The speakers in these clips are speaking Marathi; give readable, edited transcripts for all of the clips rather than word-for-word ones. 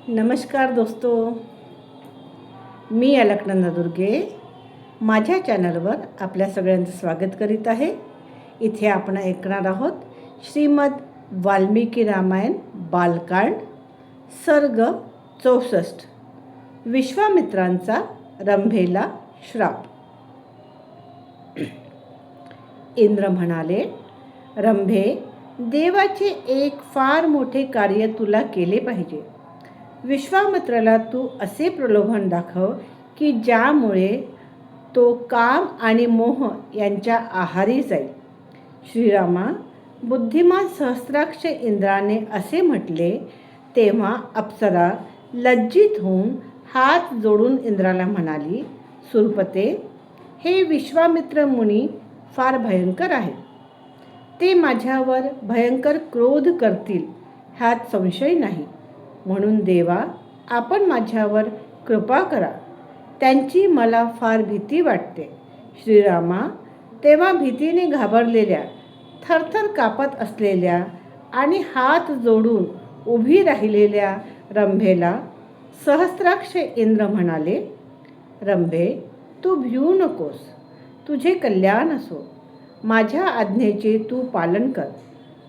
नमस्कार दोस्तो, मी अलकनंदा दुर्गे माझ्या चॅनलवर आपल्या सगळ्यांचं स्वागत करीत आहे. इथे आपण ऐकणार आहोत श्रीमद वाल्मिकी रामायण बालकांड सर्ग 64 विश्वामित्रांचा रंभेला श्राप. इंद्र म्हणाले, रंभे, देवाचे एक फार मोठे कार्य तुला केले पाहिजे. विश्वामित्राला तू असे प्रलोभन दाखव की ज्यामुळे तो काम आणि मोह यांच्या आहारी जाईल. श्रीरामा, बुद्धिमान सहस्राक्ष इंद्राने असे म्हटले तेव्हा अप्सरा लज्जित होऊन हात जोडून इंद्राला म्हणाली, सुरपते, हे विश्वामित्र मुनी फार भयंकर आहेत. ते माझ्यावर भयंकर क्रोध करतील ह्यात संशय नाही. म्हणून देवा, आपण माझ्यावर कृपा करा. त्यांची मला फार भीती वाटते. श्रीरामा, तेव्हा भीतीने घाबरलेल्या, थरथर कापत असलेल्या आणि हात जोडून उभी राहिलेल्या रंभेला सहस्राक्ष इंद्र म्हणाले, रंभे, तू भिवू नकोस. तुझे कल्याण असो. माझ्या आज्ञेचे तू पालन कर.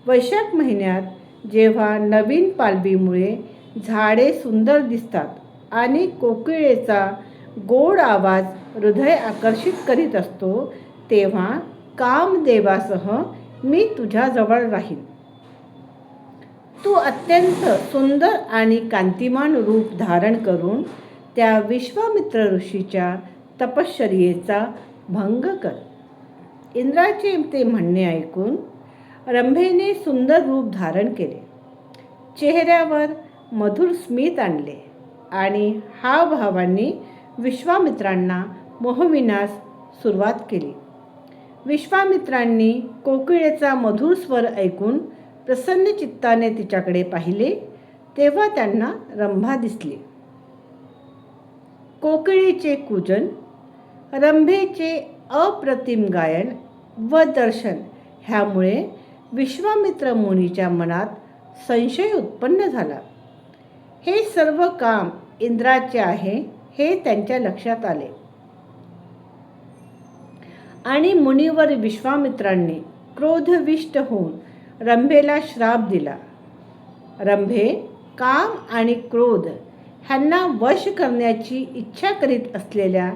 वैशाख महिन्यात जेव्हा नवीन पालवीमुळे झाडे सुंदर दिसतात आणि कोकिळेचा गोड आवाज हृदय आकर्षित करीत असतो, तेव्हा कामदेवासह मी तुझ्याजवळ राहीन. तू अत्यंत सुंदर आणि कांतिमान रूप धारण करून त्या विश्वामित्र ऋषीच्या तपश्चर्येचा भंग कर. इंद्राचे ते म्हणणे ऐकून रंभेने सुंदर रूप धारण केले. चेहऱ्यावर मधुर स्मित आणले आणि हावभावांनी विश्वामित्रांना मोहविनास सुरुवात केली. विश्वामित्रांनी कोकिळेचा मधुर स्वर ऐकून प्रसन्न चित्ताने तिच्याकडे पाहिले तेव्हा त्यांना रंभा दिसली. कोकिळेचे कूजन, रंभेचे अप्रतिम गायन व दर्शन ह्यामुळे विश्वामित्र मुनीच्या मनात संशय उत्पन्न झाला. हे सर्व काम इंद्राचे आहे हे त्यांच्या लक्षात आले आणि मुनीवर विश्वामित्रांनी क्रोधविष्ट होऊन रंभेला श्राप दिला. रंभे, काम आणि क्रोध ह्यांना वश करण्याची इच्छा करीत असलेल्या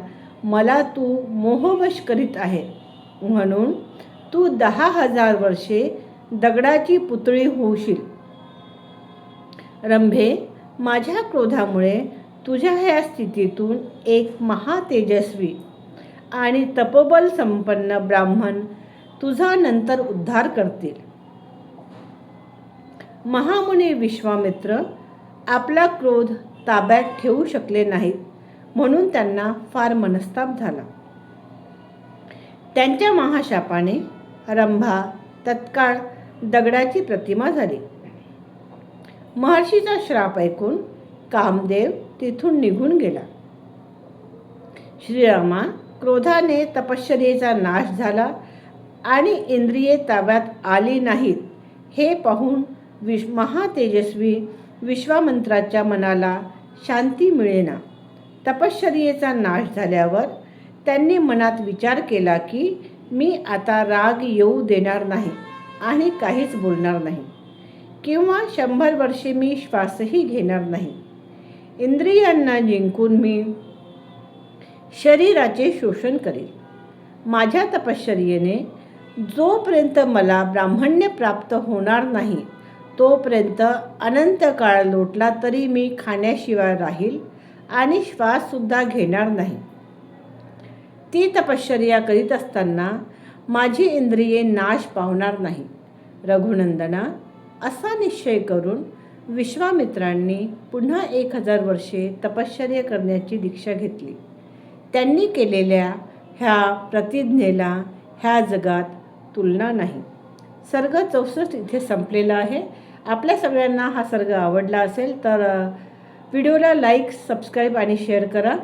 मला तू मोहवश करीत आहे, म्हणून तू 10,000 वर्षे दगडाची पुतळी होशील. रंभे, माझ्या क्रोधामुळे तुझ्या ह्या स्थितीतून एक महातेजस्वी आणि तपोबल संपन्न ब्राह्मण तुझा नंतर उद्धार करतील. महामुनी विश्वामित्र आपला क्रोध ताब्यात ठेवू शकले नाहीत, म्हणून त्यांना फार मनस्ताप झाला. त्यांच्या महाशापाने रंभा तत्काळ दगडाची प्रतिमा झाली. महर्षीचा श्राप ऐकून कामदेव तिथून निघून गेला. श्रीरामा, क्रोधाने तपश्चर्येचा नाश झाला आणि इंद्रिये ताब्यात आली नाहीत हे पाहून महातेजस्वी विश्वामित्राच्या मनाला शांती मिळेना. तपश्चर्येचा नाश झाल्यावर त्यांनी मनात विचार केला की मी आता राग येऊ देणार नाही आणि काहीच बोलणार नाही किंवा 100 वर्षे मी श्वासही घेणार नाही. इंद्रियांना जिंकून मी शरीराचे शोषण करेल. माझ्या तपश्चर्येने जोपर्यंत मला ब्राह्मण्य प्राप्त होणार नाही तोपर्यंत अनंत काळ लोटला तरी मी खाण्याशिवाय राहील आणि श्वाससुद्धा घेणार नाही. ती तपश्चर्या करीत असताना माझी इंद्रिये नाश पावणार नाही. रघुनंदना, असा निश्चय करून विश्वामित्रांनी पुन्हा 1000 वर्षे तपश्चर्या करण्याची दीक्षा घेतली. त्यांनी केलेल्या ह्या प्रतिज्ञेला ह्या जगात तुलना नाही. सर्ग 64 इथे संपलेला आहे. आपल्या सगळ्यांना हा सर्ग आवडला असेल तर व्हिडिओला लाईक, सबस्क्राईब आणि शेअर करा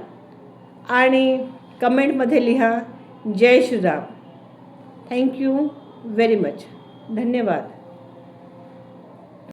आणि कमेंटमध्ये लिहा जय श्रीराम. Thank you very much. धन्यवाद.